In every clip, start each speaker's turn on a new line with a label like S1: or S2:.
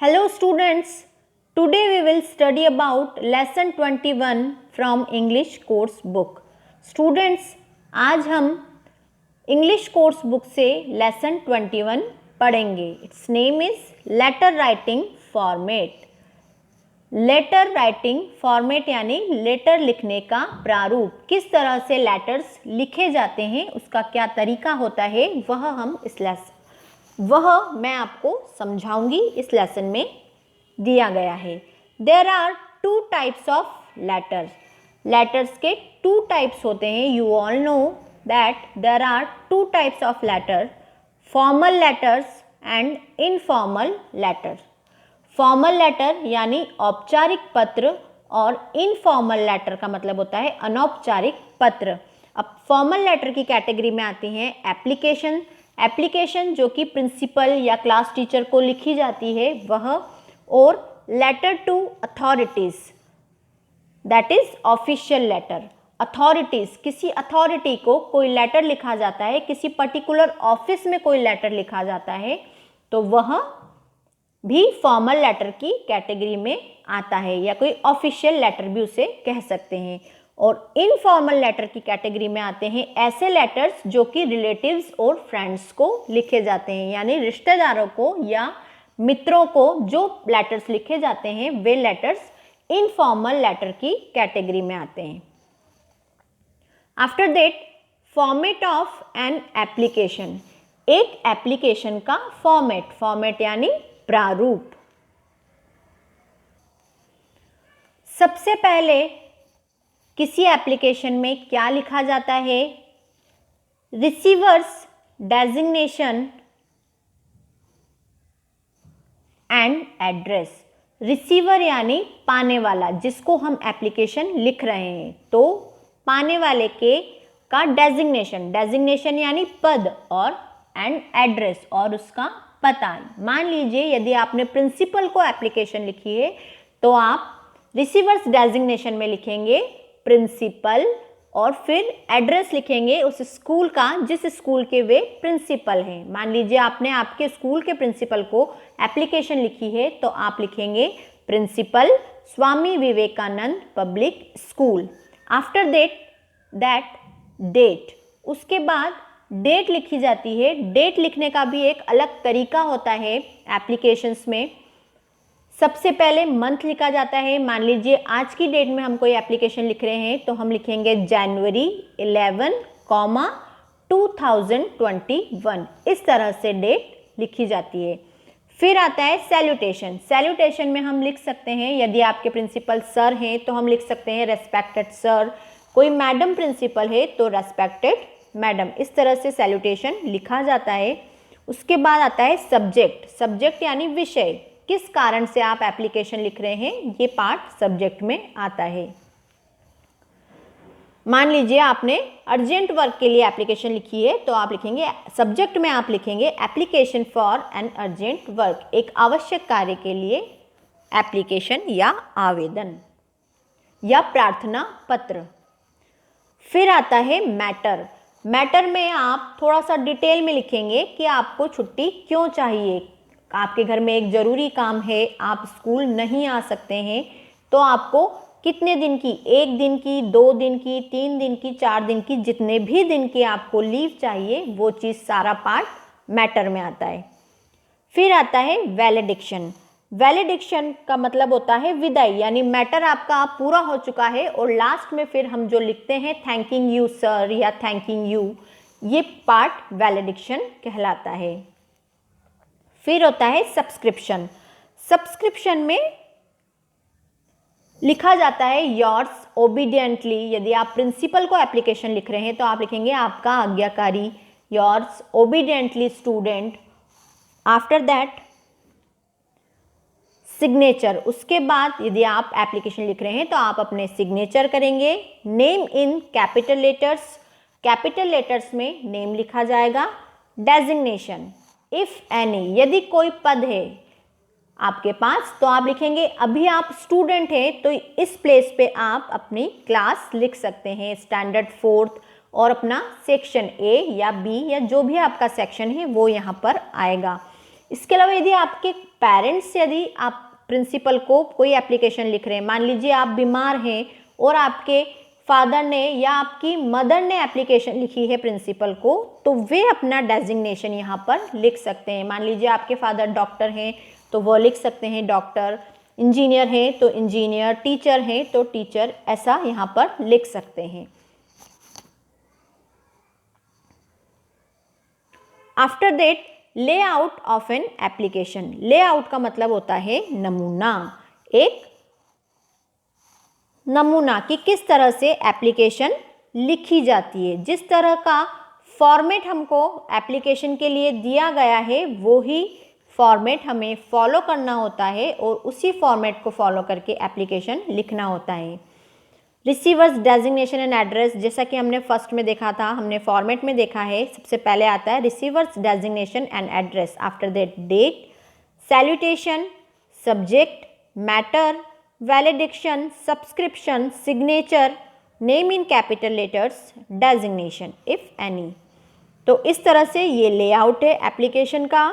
S1: Hello students, today we will study about lesson 21 from English course book. Students, आज हम English course book से lesson 21 पढ़ेंगे. Its name is letter writing format. Letter writing format यानी letter लिखने का प्रारूप, किस तरह से लेटर्स लिखे जाते हैं, उसका क्या तरीका होता है, वह मैं आपको समझाऊंगी. इस लेसन में दिया गया है. There are two types of letters. Letters के टू टाइप्स होते हैं. You all know that there are two types of letter, formal letters and informal letters. Formal letter यानी औपचारिक पत्र और इनफॉर्मल लेटर का मतलब होता है अनौपचारिक पत्र. अब फॉर्मल लेटर की कैटेगरी में आती हैं एप्लीकेशन. एप्लीकेशन जो कि प्रिंसिपल या क्लास टीचर को लिखी जाती है वह, और letter to authorities that is official letter. Authorities, किसी अथॉरिटी को कोई लेटर लिखा जाता है, किसी पर्टिकुलर ऑफिस में कोई लेटर लिखा जाता है तो वह भी फॉर्मल लेटर की कैटेगरी में आता है, या कोई ऑफिशियल लेटर भी उसे कह सकते हैं. और इनफॉर्मल लेटर की कैटेगरी में आते हैं ऐसे लेटर्स जो कि रिलेटिव्स और फ्रेंड्स को लिखे जाते हैं, यानी रिश्तेदारों को या मित्रों को जो लेटर्स लिखे जाते हैं वे लेटर्स इनफॉर्मल लेटर की कैटेगरी में आते हैं. After that, format of an application. एक एप्लीकेशन का फॉर्मेट यानी प्रारूप. सबसे पहले किसी एप्लीकेशन में क्या लिखा जाता है? Receiver's designation and address. Receiver यानी पाने वाला, जिसको हम एप्लीकेशन लिख रहे हैं, तो पाने वाले का डेजिग्नेशन यानी पद, और एंड एड्रेस और उसका पता. मान लीजिए यदि आपने प्रिंसिपल को एप्लीकेशन लिखी है तो आप रिसीवर्स डेजिग्नेशन में लिखेंगे प्रिंसिपल, और फिर एड्रेस लिखेंगे उस स्कूल का जिस स्कूल के वे प्रिंसिपल हैं. मान लीजिए आपने आपके स्कूल के प्रिंसिपल को एप्लीकेशन लिखी है तो आप लिखेंगे principal Swami Vivekananda public school. After that date. उसके बाद डेट लिखी जाती है. डेट लिखने का भी एक अलग तरीका होता है एप्लीकेशंस में. सबसे पहले मंथ लिखा जाता है. मान लीजिए आज की डेट में हम कोई एप्लीकेशन लिख रहे हैं तो हम लिखेंगे जनवरी 11, 2021. इस तरह से डेट लिखी जाती है. फिर आता है सैल्यूटेशन. सैल्यूटेशन में हम लिख सकते हैं, यदि आपके प्रिंसिपल सर हैं तो हम लिख सकते हैं रेस्पेक्टेड सर. कोई मैडम प्रिंसिपल है तो रेस्पेक्टेड मैडम. इस तरह से सैल्यूटेशन लिखा जाता है. उसके बाद आता है सब्जेक्ट यानी विषय. किस कारण से आप एप्लीकेशन लिख रहे हैं, ये पार्ट सब्जेक्ट में आता है. मान लीजिए आपने अर्जेंट वर्क के लिए एप्लीकेशन लिखी है तो आप लिखेंगे सब्जेक्ट में, आप लिखेंगे application for an urgent work. एक आवश्यक कार्य के लिए एप्लीकेशन या आवेदन या प्रार्थना पत्र. फिर आता है मैटर में आप थोड़ा सा डिटेल में लिखेंगे कि आपको छुट्टी क्यों चाहिए. आपके घर में एक ज़रूरी काम है, आप स्कूल नहीं आ सकते हैं, तो आपको कितने दिन की, 1 दिन की, 2 दिन की, 3 दिन की, 4 दिन की, जितने भी दिन की आपको लीव चाहिए वो चीज़ सारा पार्ट मैटर में आता है. फिर आता है वैलिडिक्शन. वैलिडिक्शन का मतलब होता है विदाई, यानी मैटर आपका पूरा हो चुका है और लास्ट में फिर हम जो लिखते हैं थैंकिंग यू सर या थैंकिंग यू, ये पार्ट वैलिडिक्शन कहलाता है. फिर होता है सब्सक्रिप्शन में लिखा जाता है योर्स ओबीडियंटली. यदि आप प्रिंसिपल को एप्लीकेशन लिख रहे हैं तो आप लिखेंगे आपका आज्ञाकारी, yours obediently student. After that signature. उसके बाद यदि आप एप्लीकेशन लिख रहे हैं तो आप अपने सिग्नेचर करेंगे. नेम इन कैपिटल लेटर्स में नेम लिखा जाएगा. डेजिग्नेशन इफ एनी, यदि कोई पद है आपके पास तो आप लिखेंगे, अभी आप स्टूडेंट हैं तो इस प्लेस पे आप अपनी क्लास लिख सकते हैं, स्टैंडर्ड 4th, और अपना सेक्शन A या B या जो भी आपका सेक्शन है वो यहाँ पर आएगा. इसके अलावा यदि आपके पेरेंट्स, यदि आप प्रिंसिपल को कोई एप्लीकेशन लिख रहे हैं, मान लीजिए आप बीमार हैं और आपके फादर ने या आपकी मदर ने एप्लीकेशन लिखी है प्रिंसिपल को, तो वे अपना डेजिग्नेशन यहाँ पर लिख सकते हैं। मान लीजिए आपके फादर डॉक्टर हैं तो वो लिख सकते हैं डॉक्टर, इंजीनियर हैं तो इंजीनियर, टीचर हैं तो टीचर, ऐसा यहाँ पर लिख सकते हैं। After that, layout of an application. Layout का मतलब होता है नमूना, एक नमूना कि किस तरह से एप्लीकेशन लिखी जाती है। जिस तरह का फॉर्मेट हमको एप्लीकेशन के लिए दिया गया है वो ही फॉर्मेट हमें फॉलो करना होता है और उसी फॉर्मेट को फॉलो करके एप्लीकेशन लिखना होता है। रिसीवर्स डेजिग्नेशन एंड एड्रेस, जैसा कि हमने फर्स्ट में देखा था, हमने फॉर्मेट में देखा है, सबसे पहले आता है receiver's designation and address, after that date, salutation, subject, matter, valediction, subscription, signature, name in capital letters, designation if any. तो इस तरह से ये लेआउट है एप्लीकेशन का।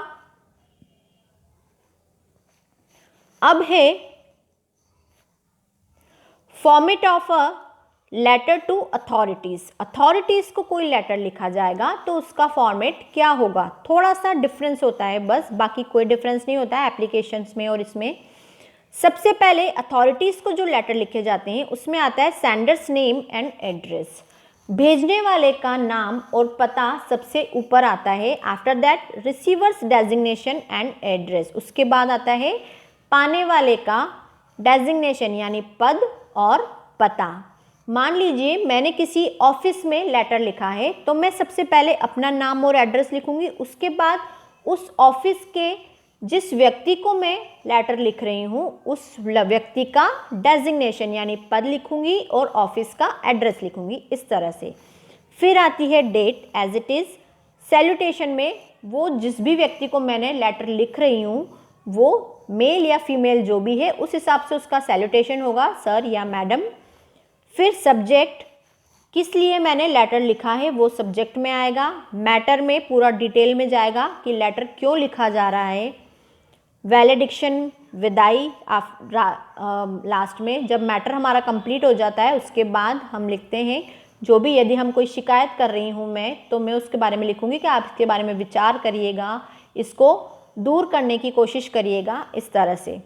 S1: अब है format of a letter to authorities. Authorities को कोई लेटर लिखा जाएगा तो उसका फॉर्मेट क्या होगा, थोड़ा सा डिफरेंस होता है बस, बाकी कोई डिफरेंस नहीं होता है एप्लीकेशंस में और इसमें। सबसे पहले अथॉरिटीज़ को जो लेटर लिखे जाते हैं उसमें आता है सेंडर्स नेम एंड एड्रेस, भेजने वाले का नाम और पता सबसे ऊपर आता है। After that receiver's designation and address, उसके बाद आता है पाने वाले का डेजिग्नेशन यानी पद और पता। मान लीजिए मैंने किसी ऑफिस में लेटर लिखा है तो मैं सबसे पहले अपना नाम और एड्रेस लिखूंगी, उसके बाद उस ऑफिस के जिस व्यक्ति को मैं लेटर लिख रही हूँ उस व्यक्ति का डेजिग्नेशन यानी पद लिखूंगी और ऑफिस का एड्रेस लिखूंगी, इस तरह से। फिर आती है date as it is. Salutation में वो जिस भी व्यक्ति को मैंने लेटर लिख रही हूँ वो मेल या फीमेल जो भी है उस हिसाब से उसका सैल्यूटेशन होगा, सर या मैडम। फिर सब्जेक्ट, किस लिए मैंने लेटर लिखा है वो सब्जेक्ट में आएगा। मैटर में पूरा डिटेल में जाएगा कि लेटर क्यों लिखा जा रहा है। वैलिडिक्शन, विदाई, लास्ट में जब मैटर हमारा कंप्लीट हो जाता है उसके बाद हम लिखते हैं जो भी, यदि हम कोई शिकायत कर रही हूँ मैं तो मैं उसके बारे में लिखूँगी कि आप इसके बारे में विचार करिएगा, इसको दूर करने की कोशिश करिएगा, इस तरह से।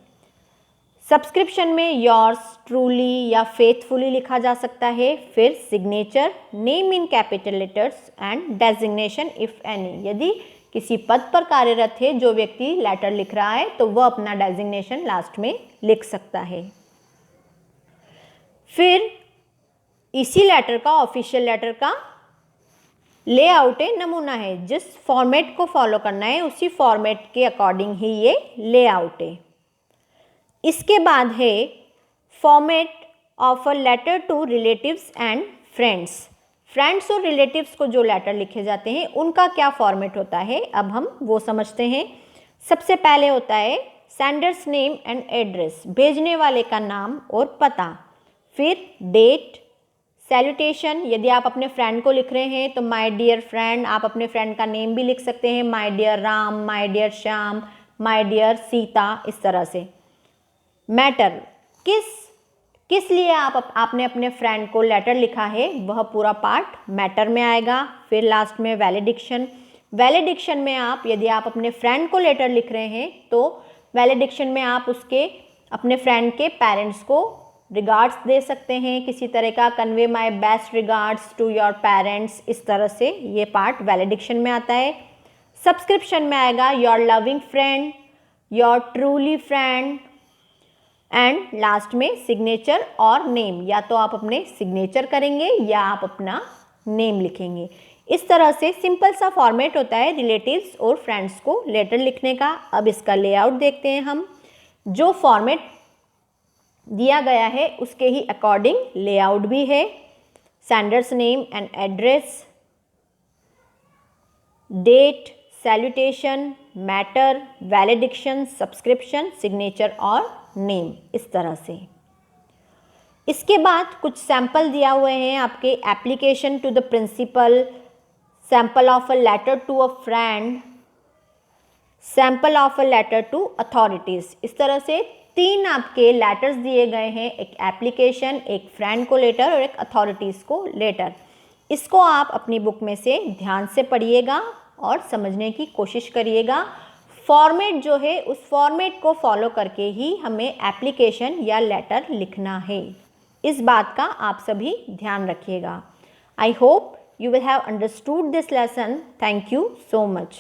S1: सब्सक्रिप्शन में योर्स ट्रूली या फेथफुली लिखा जा सकता है। फिर signature, name in capital letters and designation if any, यदि किसी पद पर कार्यरत है जो व्यक्ति लेटर लिख रहा है तो वह अपना डेजिग्नेशन लास्ट में लिख सकता है। फिर इसी लेटर का, ऑफिशियल लेटर का लेआउट है, नमूना है, जिस फॉर्मेट को फॉलो करना है उसी फॉर्मेट के अकॉर्डिंग ही ये लेआउट है। इसके बाद है format of a letter to relatives and friends. Friends और रिलेटिव्स को जो लेटर लिखे जाते हैं उनका क्या फॉर्मेट होता है, अब हम वो समझते हैं। सबसे पहले होता है सेंडर्स नेम एंड एड्रेस, भेजने वाले का नाम और पता। फिर डेट, सैल्यूटेशन, यदि आप अपने फ्रेंड को लिख रहे हैं तो माय डियर फ्रेंड, आप अपने फ्रेंड का नेम भी लिख सकते हैं, my dear Ram, my dear Shyam, my dear Sita, इस तरह से। मैटर, किस लिए आपने अपने फ्रेंड को लेटर लिखा है वह पूरा पार्ट मैटर में आएगा। फिर लास्ट में वैलिडिक्शन, वैलिडिक्शन में आप, यदि आप अपने फ्रेंड को लेटर लिख रहे हैं तो वैलिडिक्शन में आप उसके अपने फ्रेंड के पेरेंट्स को रिगार्ड्स दे सकते हैं किसी तरह का, convey my best regards to your parents, इस तरह से ये पार्ट वैलिडिक्शन में आता है। सब्सक्रिप्शन में आएगा your loving friend, your truly friend, and last में सिग्नेचर और नेम, या तो आप अपने सिग्नेचर करेंगे या आप अपना नेम लिखेंगे। इस तरह से सिंपल सा फॉर्मेट होता है रिलेटिव्स और फ्रेंड्स को लेटर लिखने का। अब इसका लेआउट देखते हैं हम। जो फॉर्मेट दिया गया है उसके ही अकॉर्डिंग लेआउट भी है। Sender's name and address, date, salutation, matter, valediction, subscription, signature और नेम, इस तरह से। इसके बाद कुछ सैंपल दिया हुए हैं आपके, application to the principal, sample of a letter to a friend, sample of a letter to authorities. इस तरह से 3 आपके लेटर्स दिए गए हैं, एक एप्लीकेशन, एक फ्रेंड को लेटर और एक अथॉरिटीज़ को लेटर। इसको आप अपनी बुक में से ध्यान से पढ़िएगा और समझने की कोशिश करिएगा। फॉर्मेट जो है उस फॉर्मेट को फॉलो करके ही हमें एप्लीकेशन या लेटर लिखना है। इस बात का आप सभी ध्यान रखिएगा। I hope you will have understood this lesson. Thank you so much.